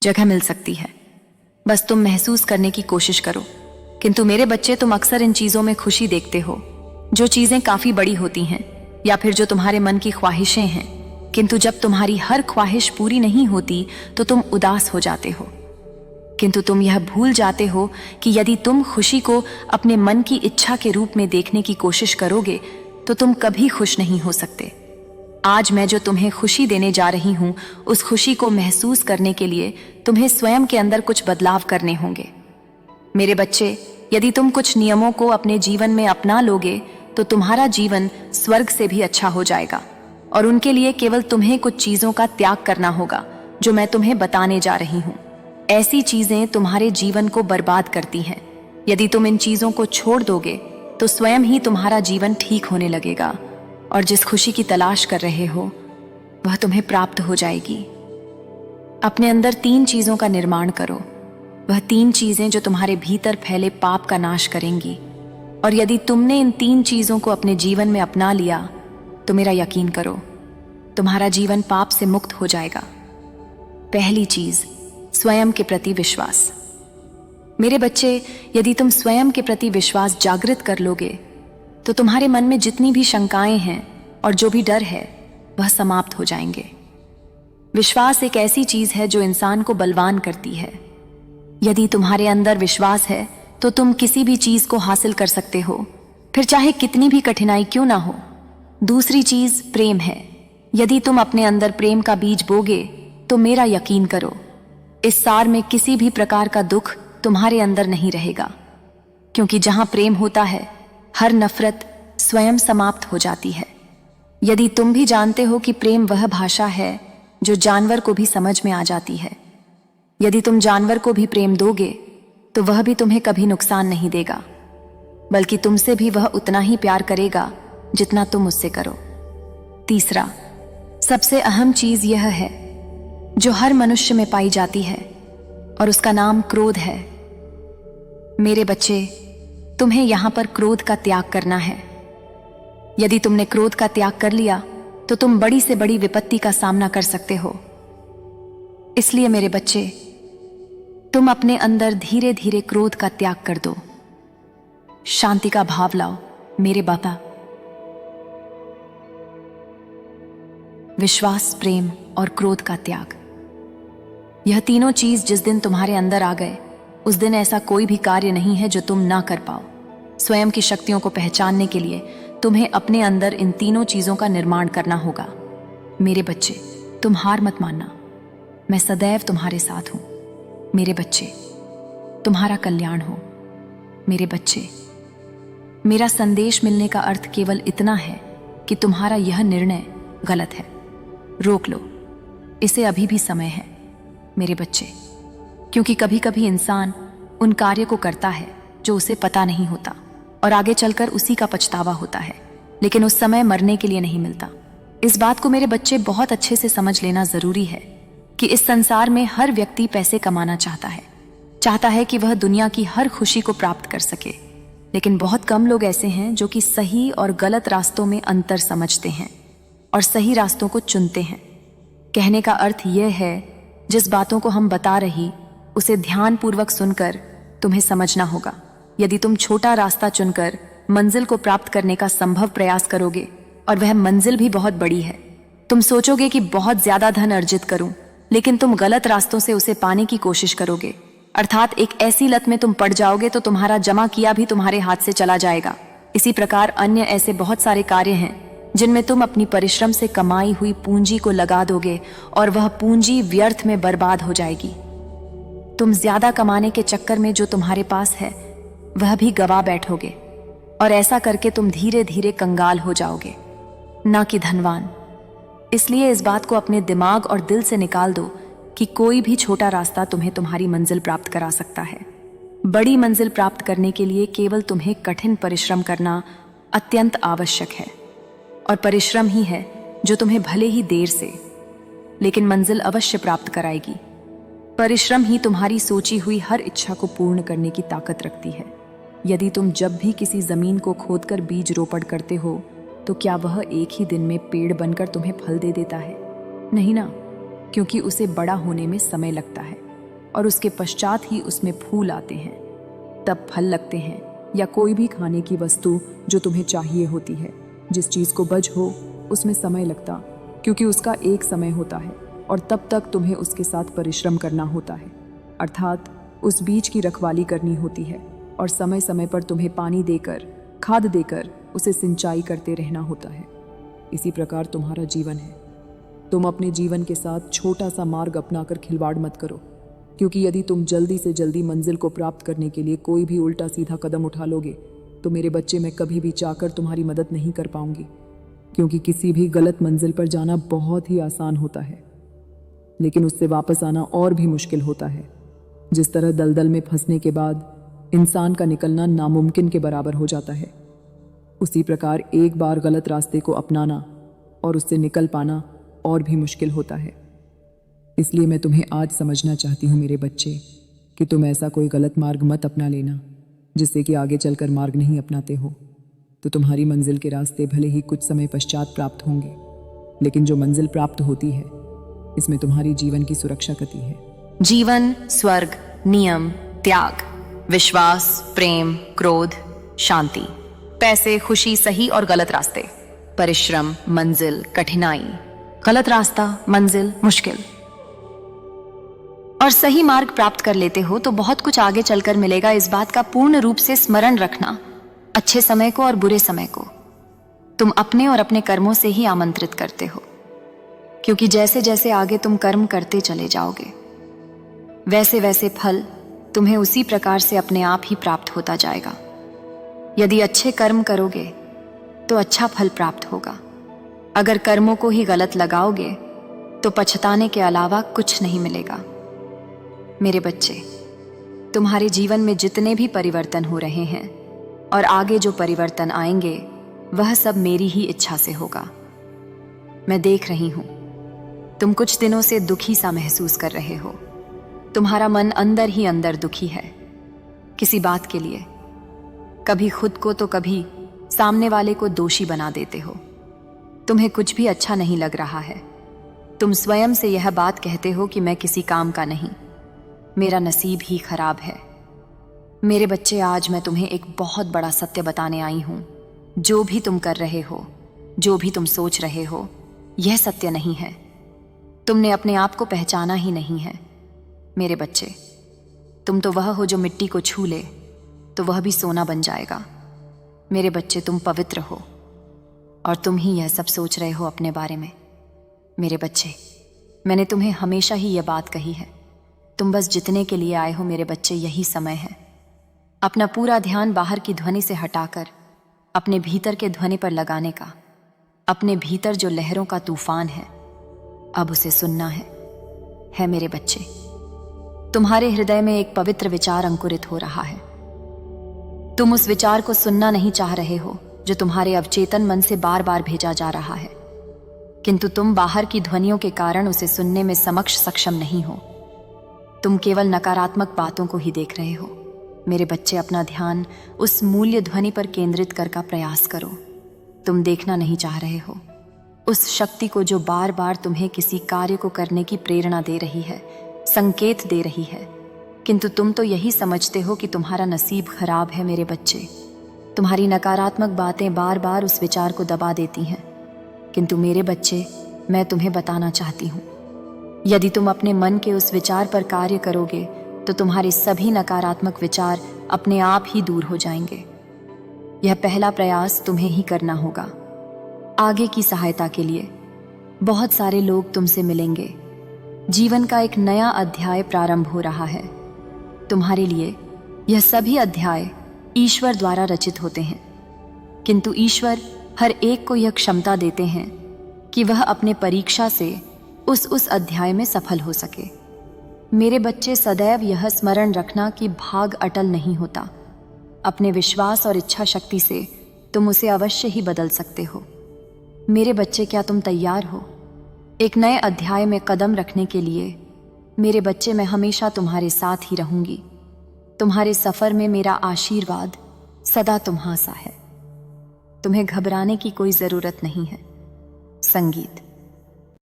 जगह मिल सकती है। बस तुम महसूस करने की कोशिश करो। किंतु मेरे बच्चे, तुम अक्सर इन चीजों में खुशी देखते हो जो चीजें काफी बड़ी होती हैं, या फिर जो तुम्हारे मन की ख्वाहिशें हैं। किंतु जब तुम्हारी हर ख्वाहिश पूरी नहीं होती तो तुम उदास हो जाते हो। किंतु तुम यह भूल जाते हो कि यदि तुम खुशी को अपने मन की इच्छा के रूप में देखने की कोशिश करोगे तो तुम कभी खुश नहीं हो सकते। आज मैं जो तुम्हें खुशी देने जा रही हूं, उस खुशी को महसूस करने के लिए तुम्हें स्वयं के अंदर कुछ बदलाव करने होंगे। मेरे बच्चे, यदि तुम कुछ नियमों को अपने जीवन में अपना लोगे तो तुम्हारा जीवन स्वर्ग से भी अच्छा हो जाएगा। और उनके लिए केवल तुम्हें कुछ चीजों का त्याग करना होगा जो मैं तुम्हें बताने जा रही हूं। ऐसी चीजें तुम्हारे जीवन को बर्बाद करती हैं। यदि तुम इन चीजों को छोड़ दोगे तो स्वयं ही तुम्हारा जीवन ठीक होने लगेगा और जिस खुशी की तलाश कर रहे हो वह तुम्हें प्राप्त हो जाएगी। अपने अंदर 3 चीजों का निर्माण करो। वह 3 चीजें जो तुम्हारे भीतर फैले पाप का नाश करेंगी। और यदि तुमने इन 3 चीजों को अपने जीवन में अपना लिया तो मेरा यकीन करो, तुम्हारा जीवन पाप से मुक्त हो जाएगा। पहली चीज, स्वयं के प्रति विश्वास। मेरे बच्चे, यदि तुम स्वयं के प्रति विश्वास जागृत कर लोगे तो तुम्हारे मन में जितनी भी शंकाएं हैं और जो भी डर है वह समाप्त हो जाएंगे। विश्वास एक ऐसी चीज है जो इंसान को बलवान करती है। यदि तुम्हारे अंदर विश्वास है तो तुम किसी भी चीज को हासिल कर सकते हो, फिर चाहे कितनी भी कठिनाई क्यों ना हो। दूसरी चीज प्रेम है। यदि तुम अपने अंदर प्रेम का बीज बोगे तो मेरा यकीन करो, इस सार में किसी भी प्रकार का दुख तुम्हारे अंदर नहीं रहेगा। क्योंकि जहां प्रेम होता है हर नफरत स्वयं समाप्त हो जाती है। यदि तुम भी जानते हो कि प्रेम वह भाषा है जो जानवर को भी समझ में आ जाती है। यदि तुम जानवर को भी प्रेम दोगे तो वह भी तुम्हें कभी नुकसान नहीं देगा, बल्कि तुमसे भी वह उतना ही प्यार करेगा जितना तुम उससे करो। तीसरा, सबसे अहम चीज यह है जो हर मनुष्य में पाई जाती है और उसका नाम क्रोध है। मेरे बच्चे, तुम्हें यहां पर क्रोध का त्याग करना है। यदि तुमने क्रोध का त्याग कर लिया तो तुम बड़ी से बड़ी विपत्ति का सामना कर सकते हो। इसलिए मेरे बच्चे, तुम अपने अंदर धीरे धीरे क्रोध का त्याग कर दो। शांति का भाव लाओ मेरे बाबा। विश्वास, प्रेम और क्रोध का त्याग, यह तीनों चीज जिस दिन तुम्हारे अंदर आ गए उस दिन ऐसा कोई भी कार्य नहीं है जो तुम ना कर पाओ। स्वयं की शक्तियों को पहचानने के लिए तुम्हें अपने अंदर इन तीनों चीजों का निर्माण करना होगा। मेरे बच्चे, तुम हार मत मानना, मैं सदैव तुम्हारे साथ हूं। मेरे बच्चे, तुम्हारा कल्याण हो। मेरे बच्चे, मेरा संदेश मिलने का अर्थ केवल इतना है कि तुम्हारा यह निर्णय गलत है। रोक लो इसे, अभी भी समय है। मेरे बच्चे, क्योंकि कभी कभी इंसान उन कार्य को करता है जो उसे पता नहीं होता और आगे चलकर उसी का पछतावा होता है, लेकिन उस समय मरने के लिए नहीं मिलता। इस बात को मेरे बच्चे बहुत अच्छे से समझ लेना जरूरी है कि इस संसार में हर व्यक्ति पैसे कमाना चाहता है कि वह दुनिया की हर खुशी को प्राप्त कर सके। लेकिन बहुत कम लोग ऐसे हैं जो कि सही और गलत रास्तों में अंतर समझते हैं और सही रास्तों को चुनते हैं। कहने का अर्थ यह है, जिस बातों को हम बता रही उसे ध्यानपूर्वक सुनकर तुम्हें समझना होगा। यदि तुम छोटा रास्ता चुनकर मंजिल को प्राप्त करने का संभव प्रयास करोगे और वह मंजिल भी बहुत बड़ी है, तुम सोचोगे कि बहुत ज्यादा धन अर्जित करूं, लेकिन तुम गलत रास्तों से उसे पाने की कोशिश करोगे। अर्थात एक ऐसी लत में तुम पड़ जाओगे तो तुम्हारा जमा किया भी तुम्हारे हाथ से चला जाएगा। इसी प्रकार अन्य ऐसे बहुत सारे कार्य हैं जिनमें तुम अपनी परिश्रम से कमाई हुई पूंजी को लगा दोगे और वह पूंजी व्यर्थ में बर्बाद हो जाएगी। तुम ज्यादा कमाने के चक्कर में जो तुम्हारे पास है वह भी गवा बैठोगे और ऐसा करके तुम धीरे धीरे कंगाल हो जाओगे, ना कि धनवान। इसलिए इस बात को अपने दिमाग और दिल से निकाल दो कि कोई भी छोटा रास्ता तुम्हें तुम्हारी मंजिल प्राप्त करा सकता है। बड़ी मंजिल प्राप्त करने के लिए केवल तुम्हें कठिन परिश्रम करना अत्यंत आवश्यक है, और परिश्रम ही है जो तुम्हें भले ही देर से लेकिन मंजिल अवश्य प्राप्त कराएगी। परिश्रम ही तुम्हारी सोची हुई हर इच्छा को पूर्ण करने की ताकत रखती है। यदि तुम जब भी किसी जमीन को खोदकर बीज रोपण करते हो तो क्या वह एक ही दिन में पेड़ बनकर तुम्हें फल दे देता है? नहीं ना, क्योंकि उसे बड़ा होने में समय लगता है। और उसके पश्चात ही उसमें फूल आते हैं, तब फल लगते हैं या कोई भी खाने की वस्तु जो तुम्हें चाहिए होती है। जिस चीज़ को बज हो उसमें समय लगता, क्योंकि उसका एक समय होता है और तब तक तुम्हें उसके साथ परिश्रम करना होता है, अर्थात उस बीज की रखवाली करनी होती है और समय समय पर तुम्हें पानी देकर, खाद देकर उसे सिंचाई करते रहना होता है। इसी प्रकार तुम्हारा जीवन है। तुम अपने जीवन के साथ छोटा सा मार्ग अपनाकर खिलवाड़ मत करो, क्योंकि यदि तुम जल्दी से जल्दी मंजिल को प्राप्त करने के लिए कोई भी उल्टा सीधा कदम उठा लोगे तो मेरे बच्चे, मैं कभी भी चाहकर तुम्हारी मदद नहीं कर पाऊंगी, क्योंकि किसी भी गलत मंजिल पर जाना बहुत ही आसान होता है, लेकिन उससे वापस आना और भी मुश्किल होता है। जिस तरह दलदल में फंसने के बाद इंसान का निकलना नामुमकिन के बराबर हो जाता है, उसी प्रकार एक बार गलत रास्ते को अपनाना और उससे निकल पाना और भी मुश्किल होता है। इसलिए मैं तुम्हें आज समझना चाहती हूँ मेरे बच्चे, कि तुम ऐसा कोई गलत मार्ग मत अपना लेना जिससे कि आगे चलकर मार्ग नहीं अपनाते हो तो तुम्हारी मंजिल के रास्ते भले ही कुछ समय पश्चात प्राप्त होंगे, लेकिन जो मंजिल प्राप्त होती है इसमें तुम्हारी जीवन की सुरक्षा कती है। जीवन, स्वर्ग, नियम, त्याग, विश्वास, प्रेम, क्रोध, शांति, पैसे, खुशी, सही और गलत रास्ते, परिश्रम, मंजिल, कठिनाई, गलत रास्ता, मंजिल, मुश्किल और सही मार्ग प्राप्त कर लेते हो तो बहुत कुछ आगे चलकर मिलेगा। इस बात का पूर्ण रूप से स्मरण रखना, अच्छे समय को और बुरे समय को तुम अपने और अपने कर्मों से ही आमंत्रित करते हो, क्योंकि जैसे जैसे आगे तुम कर्म करते चले जाओगे वैसे वैसे फल तुम्हें उसी प्रकार से अपने आप ही प्राप्त होता जाएगा। यदि अच्छे कर्म करोगे तो अच्छा फल प्राप्त होगा। अगर कर्मों को ही गलत लगाओगे तो पछताने के अलावा कुछ नहीं मिलेगा। मेरे बच्चे, तुम्हारे जीवन में जितने भी परिवर्तन हो रहे हैं और आगे जो परिवर्तन आएंगे वह सब मेरी ही इच्छा से होगा। मैं देख रही हूं तुम कुछ दिनों से दुखी सा महसूस कर रहे हो। तुम्हारा मन अंदर ही अंदर दुखी है किसी बात के लिए। कभी खुद को तो कभी सामने वाले को दोषी बना देते हो। तुम्हें कुछ भी अच्छा नहीं लग रहा है। तुम स्वयं से यह बात कहते हो कि मैं किसी काम का नहीं, मेरा नसीब ही खराब है। मेरे बच्चे, आज मैं तुम्हें एक बहुत बड़ा सत्य बताने आई हूं। जो भी तुम कर रहे हो, जो भी तुम सोच रहे हो, यह सत्य नहीं है। तुमने अपने आप को पहचाना ही नहीं है। मेरे बच्चे, तुम तो वह हो जो मिट्टी को छू ले तो वह भी सोना बन जाएगा। मेरे बच्चे, तुम पवित्र हो और तुम ही यह सब सोच रहे हो अपने बारे में। मेरे बच्चे, मैंने तुम्हें हमेशा ही यह बात कही है, तुम बस जितने के लिए आए हो मेरे बच्चे, यही समय है अपना पूरा ध्यान बाहर की ध्वनि से हटाकर अपने भीतर के ध्वनि पर लगाने का। अपने भीतर जो लहरों का तूफान है, अब उसे सुनना है मेरे बच्चे। तुम्हारे हृदय में एक पवित्र विचार अंकुरित हो रहा है। तुम उस विचार को सुनना नहीं चाह रहे हो जो तुम्हारे अवचेतन मन से बार बार भेजा जा रहा है, किंतु तुम बाहर की ध्वनियों के कारण उसे सुनने में सक्षम नहीं हो। तुम केवल नकारात्मक बातों को ही देख रहे हो। मेरे बच्चे, अपना ध्यान उस मूल्य ध्वनि पर केंद्रित कर का प्रयास करो। तुम देखना नहीं चाह रहे हो उस शक्ति को जो बार बार तुम्हें किसी कार्य को करने की प्रेरणा दे रही है, संकेत दे रही है, किंतु तुम तो यही समझते हो कि तुम्हारा नसीब खराब है। मेरे बच्चे, तुम्हारी नकारात्मक बातें बार बार उस विचार को दबा देती हैं, किंतु मेरे बच्चे, मैं तुम्हें बताना चाहती हूँ, यदि तुम अपने मन के उस विचार पर कार्य करोगे तो तुम्हारे सभी नकारात्मक विचार अपने आप ही दूर हो जाएंगे। यह पहला प्रयास तुम्हें ही करना होगा। आगे की सहायता के लिए बहुत सारे लोग तुमसे मिलेंगे। जीवन का एक नया अध्याय प्रारंभ हो रहा है तुम्हारे लिए। यह सभी अध्याय ईश्वर द्वारा रचित होते हैं, किंतु ईश्वर हर एक को यह क्षमता देते हैं कि वह अपने परीक्षा से उस अध्याय में सफल हो सके। मेरे बच्चे, सदैव यह स्मरण रखना कि भाग अटल नहीं होता। अपने विश्वास और इच्छा शक्ति से तुम उसे अवश्य ही बदल सकते हो। मेरे बच्चे, क्या तुम तैयार हो एक नए अध्याय में कदम रखने के लिए? मेरे बच्चे, मैं हमेशा तुम्हारे साथ ही रहूंगी। तुम्हारे सफर में मेरा आशीर्वाद सदा तुम्हारा सा है। तुम्हें घबराने की कोई जरूरत नहीं है। संगीत।